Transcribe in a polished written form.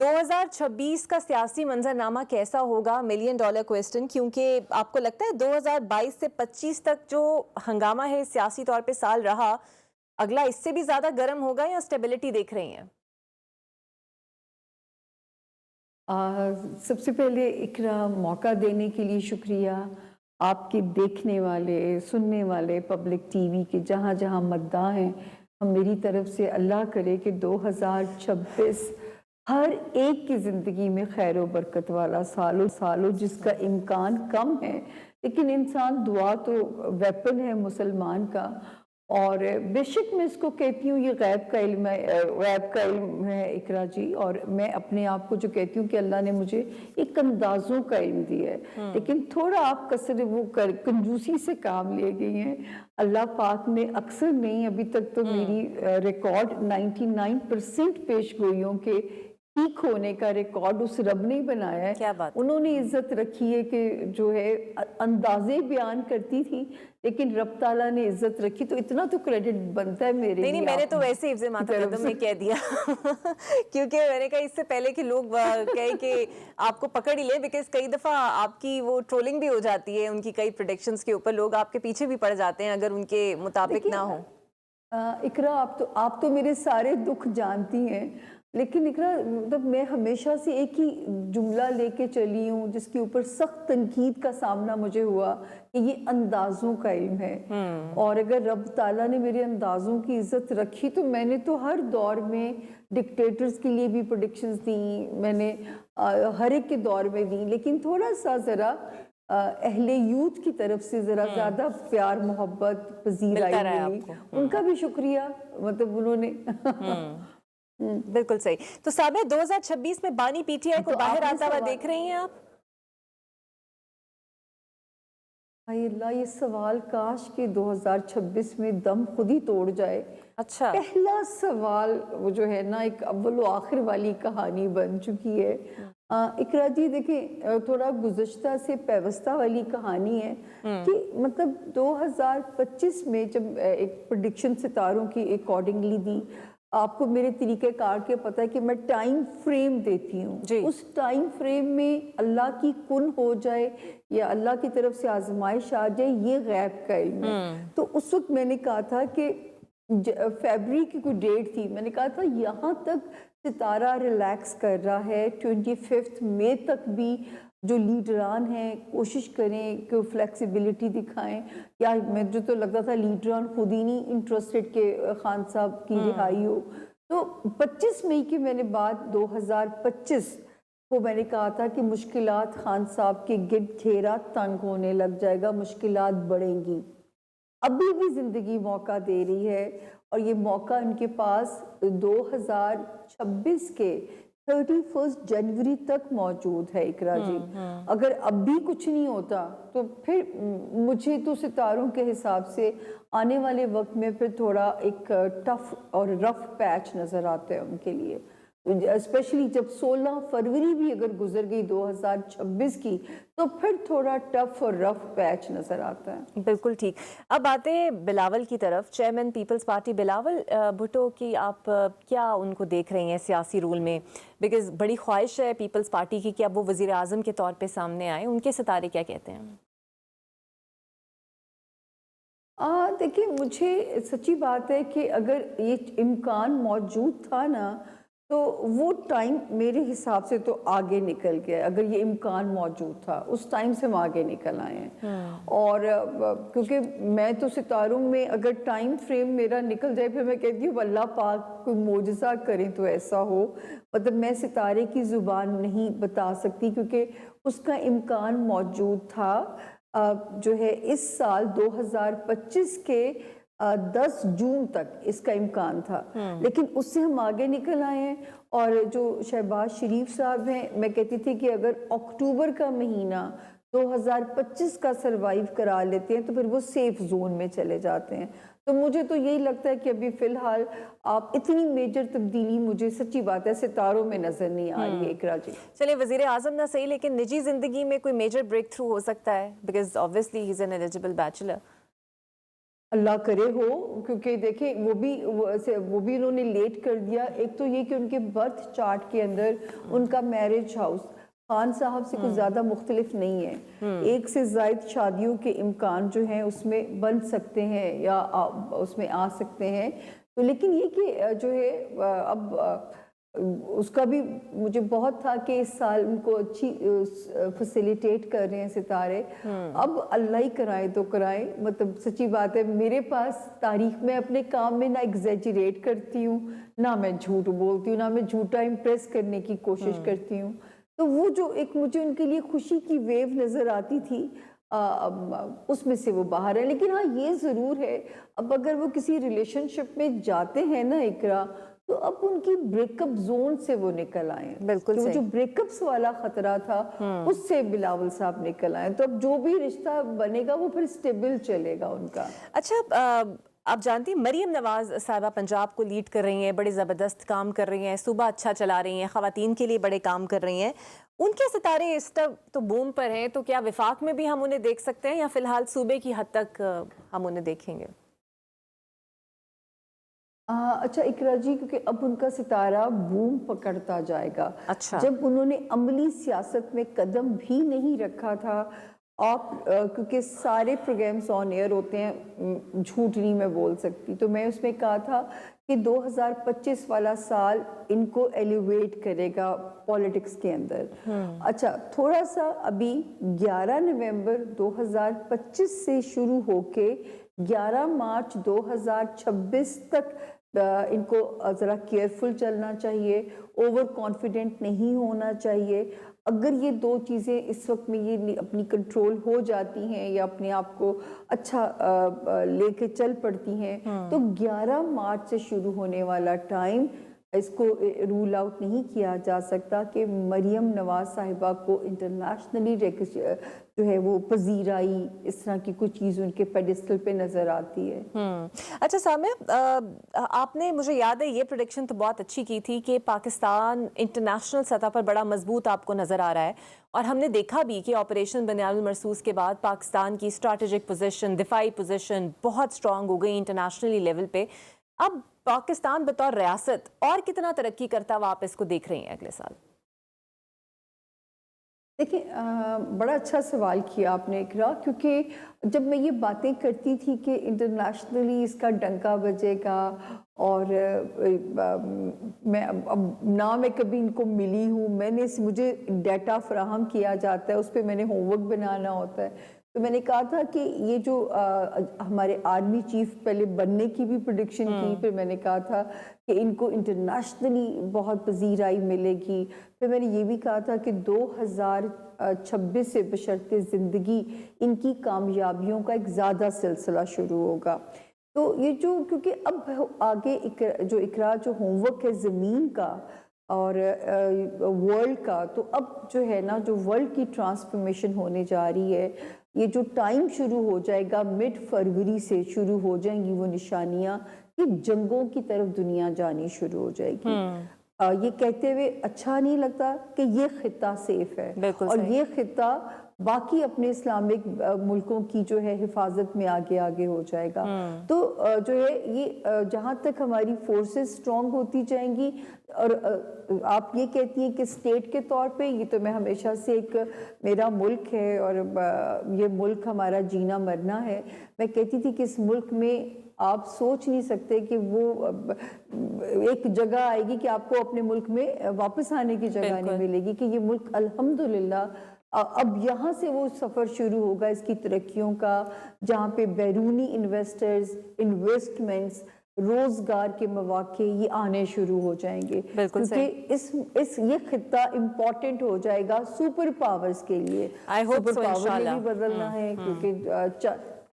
2026 का सियासी मंजरनामा कैसा होगा, मिलियन डॉलर क्वेश्चन, क्योंकि आपको लगता है 2022 से 25 तक जो हंगामा है सियासी तौर पे साल रहा, अगला इससे भी ज्यादा गर्म होगा या स्टेबिलिटी देख रही हैं? सबसे पहले इकरा मौका देने के लिए शुक्रिया। आपके देखने वाले सुनने वाले पब्लिक टीवी के जहाँ जहाँ मद्दा हैं, हम मेरी तरफ से अल्लाह करे कि 2026 हर एक की ज़िंदगी में खैर व बरकत वाला सालों सालों, जिसका इम्कान कम है लेकिन इंसान दुआ तो वेपन है मुसलमान का। और बेशक मैं इसको कहती हूँ ये गैब का इल्म है, गैब का इल्म है इकरा जी। और मैं अपने आप को जो कहती हूँ कि अल्लाह ने मुझे एक अंदाजों का इल्म दिया है, लेकिन थोड़ा आप कसर वो कर कंजूसी से काम ले गई हैं। अल्लाह पाक ने अक्सर नहीं, अभी तक तो मेरी रिकॉर्ड 99% पेश गोइयों के ठीक होने का रिकॉर्ड उस रब ने बनाया है। क्या बात। उन्होंने इज्जत रखी है कि जो है अंदाजे बयान करती थी, लेकिन रब ताला ने इज्जत रखी, तो इतना तो क्रेडिट बनता है मेरे लिए। नहीं, मैंने तो वैसे हिफ्ज़े मातम में कह दिया क्योंकि मैंने कहा इससे पहले कि लोग कहे कि आपको पकड़ ही ले, बिकॉज कई दफ़ा आपकी वो ट्रोलिंग भी हो जाती है उनकी कई प्रेडिक्शंस के ऊपर, लोग आपके पीछे भी पड़ जाते हैं अगर उनके मुताबिक ना हो। इकरा आप तो मेरे सारे दुख जानती हैं, लेकिन इकरा मतलब मैं हमेशा से एक ही जुमला लेके चली हूँ जिसके ऊपर सख्त तनकीद का सामना मुझे हुआ कि ये अंदाजों का इल्म है। और अगर रब ताला ने मेरे अंदाजों की इज्जत रखी तो मैंने तो हर दौर में डिक्टेटर्स के लिए भी प्रेडिक्शंस दी, मैंने हर एक के दौर में दी, लेकिन थोड़ा सा ज़रा अहले यूथ की तरफ से ज़रा ज़्यादा प्यार मोहब्बत पजीराई मिली, उनका भी शुक्रिया। मतलब उन्होंने बिल्कुल सही। तो साबिया, 2026 में बानी पीटीआई को बाहर आता हुआ देख रही हैं आप? अल्लाह, ये सवाल काश के 2026 में दम खुद ही तोड़ जाए। अच्छा। पहला सवाल वो जो है ना, एक अव्वल व आखिर वाली कहानी बन चुकी है। इकरा जी देखें, थोड़ा गुज़श्ता से पैवस्ता वाली कहानी है कि मतलब 2025 में जब एक प्रेडिक्शन सितारों की अकॉर्डिंगली दी, आपको मेरे तरीक़ेकार के पता है कि मैं टाइम फ्रेम देती हूँ, उस टाइम फ्रेम में अल्लाह की कुन हो जाए या अल्लाह की तरफ से आजमाइश आ जाए, ये गैब का इल्म है। तो उस वक्त मैंने कहा था कि फरवरी की कोई डेट थी, मैंने कहा था यहाँ तक सितारा रिलैक्स कर रहा है, 25 मई तक भी जो लीडरान हैं कोशिश करें कि फ्लेक्सिबिलिटी दिखाएं। या मुझे तो लगता था लीडरान खुद ही नहीं इंटरेस्टेड के खान साहब की रिहाई हो। तो 25 मई की मैंने बात 2025 को मैंने कहा था कि मुश्किलात खान साहब के गिर्द घेरा तंग होने लग जाएगा, मुश्किलात बढ़ेंगी। अभी भी ज़िंदगी मौका दे रही है और ये मौका इनके पास 2026 के 31 जनवरी तक मौजूद है इकरा जी। अगर अब भी कुछ नहीं होता तो फिर मुझे तो सितारों के हिसाब से आने वाले वक्त में फिर थोड़ा एक टफ और रफ पैच नज़र आता है उनके लिए, स्पेशली जब 16 फरवरी भी अगर गुजर गई 2026 की तो फिर थोड़ा टफ और रफ पैच नजर आता है। बिल्कुल ठीक। अब आते हैं बिलावल की तरफ, chairman Peoples Party Bilawal Bhutto की आप क्या उनको देख रही हैं सियासी रोल में? बिकॉज बड़ी ख्वाहिश है पीपल्स पार्टी की कि अब वो वजीर आजम के तौर पे सामने आए, उनके सितारे क्या कहते हैं? देखिए, मुझे सच्ची बात है कि अगर ये इम्कान मौजूद था ना तो वो टाइम मेरे हिसाब से तो आगे निकल गया। अगर ये इम्कान मौजूद था उस टाइम से हम आगे निकल आए हैं। और क्योंकि मैं तो सितारों में अगर टाइम फ्रेम मेरा निकल जाए फिर मैं कहती हूँ अल्लाह पाक कोई मोजज़ा करें तो ऐसा हो। मतलब मैं सितारे की ज़ुबान नहीं बता सकती क्योंकि उसका इम्कान मौजूद था। जो है इस साल 2025 के 10 जून तक इसका इम्कान था, लेकिन उससे हम आगे निकल आए हैं। और जो शहबाज शरीफ साहब हैं, मैं कहती थी कि अगर अक्टूबर का महीना 2025 का सरवाइव करा लेते हैं तो फिर वो सेफ जोन में चले जाते हैं। तो मुझे तो यही लगता है कि अभी फिलहाल आप इतनी मेजर तब्दीली मुझे सच्ची बात है सितारों में नजर नहीं आ रही है इकरा जी। चलिए, वजीर आजम ना सही, लेकिन निजी जिंदगी में कोई मेजर ब्रेक थ्रू हो सकता है? Because obviously he is an eligible bachelor. अल्लाह करे हो, क्योंकि देखें वो भी उन्होंने लेट कर दिया। एक तो ये कि उनके बर्थ चार्ट के अंदर उनका मैरिज हाउस खान साहब से कुछ ज़्यादा मुख्तलिफ नहीं है। एक से ज़ायद शादियों के इम्कान जो हैं उसमें बन सकते हैं या उसमें आ सकते हैं। तो लेकिन ये कि जो है अब उसका भी मुझे बहुत था कि इस साल उनको अच्छी फैसिलिटेट कर रहे हैं सितारे। अब अल्लाह ही कराए तो कराए, मतलब सच्ची बात है, मेरे पास तारीख में अपने काम में ना एग्जैजरेट करती हूँ, ना मैं झूठ बोलती हूँ, ना मैं झूठा इम्प्रेस करने की कोशिश करती हूँ। तो वो जो एक मुझे उनके लिए खुशी की वेव नज़र आती थी, उसमें से वो बाहर है। लेकिन हाँ ये ज़रूर है, अब अगर वो किसी रिलेशनशिप में जाते हैं ना इकरा, तो अब उनकी ब्रेकअप जोन से वो निकल आए। बिल्कुल वो सही। जो ब्रेकअप्स वाला खतरा था उससे बिलावल साहब निकल आए। तो अब जो भी रिश्ता बनेगा वो फिर स्टेबल चलेगा उनका। अच्छा, आप जानती हैं मरियम नवाज साहिबा पंजाब को लीड कर रही हैं, बड़े ज़बरदस्त काम कर रही हैं, सूबा अच्छा चला रही हैं, ख़वातीन के लिए बड़े काम कर रही हैं। उनके सितारे इस तब तो बूम पर हैं, तो क्या विफाक में भी हम उन्हें देख सकते हैं या फिलहाल सूबे की हद तक हम उन्हें देखेंगे? अच्छा इकरा जी, क्योंकि अब उनका सितारा बूम पकड़ता जाएगा। अच्छा। जब उन्होंने अमली सियासत में कदम भी नहीं रखा था, आप क्योंकि सारे प्रोग्राम्स ऑन एयर होते हैं, झूठ नहीं मैं बोल सकती, तो मैं उसमें कहा था कि 2025 वाला साल इनको एलिवेट करेगा पॉलिटिक्स के अंदर। अच्छा, थोड़ा सा अभी 11 नवंबर 2025 से शुरू होके 11 मार्च 2026 तक इनको ज़रा केयरफुल चलना चाहिए, ओवर कॉन्फिडेंट नहीं होना चाहिए। अगर ये दो चीज़ें इस वक्त में ये अपनी कंट्रोल हो जाती हैं या अपने आप को अच्छा लेके चल पड़ती हैं, तो 11 मार्च से शुरू होने वाला टाइम इसको रूल आउट नहीं किया जा सकता कि मरियम नवाज साहिबा को इंटरनेशनली जो है वो पजीराई, इस तरह की कुछ चीज़ उनके पेडिस्टल पे नज़र आती है। अच्छा सामिया, आपने, मुझे याद है ये प्रेडिक्शन तो बहुत अच्छी की थी कि पाकिस्तान इंटरनेशनल सतह पर बड़ा मजबूत आपको नज़र आ रहा है, और हमने देखा भी कि ऑपरेशन बनियानुल मरसूस के बाद पाकिस्तान की स्ट्रैटेजिक पोजीशन, दिफाई पोजीशन बहुत स्ट्रांग हो गई इंटरनेशनली लेवल पे। अब पाकिस्तान बतौर रियासत और कितना तरक्की करता हुआ आप इसको देख रही हैं अगले साल? देखिए, बड़ा अच्छा सवाल किया आपने इकरा, क्योंकि जब मैं ये बातें करती थी कि इंटरनेशनली इसका डंका बजेगा, और मैं अब ना मैं कभी इनको मिली हूँ, मुझे डाटा फराहम किया जाता है, उस पर मैंने होमवर्क बनाना होता है। तो मैंने कहा था कि ये जो हमारे आर्मी चीफ पहले बनने की भी प्रेडिक्शन की, फिर मैंने कहा था कि इनको इंटरनेशनली बहुत पजीराई मिलेगी, फिर मैंने ये भी कहा था कि 2026 से बशर्ते ज़िंदगी इनकी कामयाबियों का एक ज़्यादा सिलसिला शुरू होगा। तो ये जो, क्योंकि अब आगे जो इकरा जो होमवर्क है ज़मीन का और वर्ल्ड का, तो अब जो है ना, जो वर्ल्ड की ट्रांसफॉर्मेशन होने जा रही है, ये जो टाइम शुरू हो जाएगा, मिड फरवरी से शुरू हो जाएंगी वो निशानियां कि जंगों की तरफ दुनिया जानी शुरू हो जाएगी। ये कहते हुए अच्छा नहीं लगता कि ये खिता सेफ है, और ये खिता बाकी अपने इस्लामिक मुल्कों की जो है हिफाजत में आगे आगे हो जाएगा। तो जो है ये जहाँ तक हमारी फोर्सेस स्ट्रॉन्ग होती जाएंगी, और आप ये कहती हैं कि स्टेट के तौर पे, ये तो मैं हमेशा से एक मेरा मुल्क है और ये मुल्क हमारा जीना मरना है। मैं कहती थी कि इस मुल्क में आप सोच नहीं सकते कि वो एक जगह आएगी कि आपको अपने मुल्क में वापस आने की जगह नहीं मिलेगी, कि ये मुल्क अल्हम्दुलिल्लाह अब यहाँ से वो सफ़र शुरू होगा इसकी तरक्कियों का, जहाँ पे बैरूनी इन्वेस्टर्स, इन्वेस्टमेंट्स, रोजगार के मौके ये आने शुरू हो जाएंगे, क्योंकि ये खिता इम्पोर्टेंट हो जाएगा सुपर पावर्स के लिए। I hope super so, power इंशाल्लाह। भी बदलना है, क्योंकि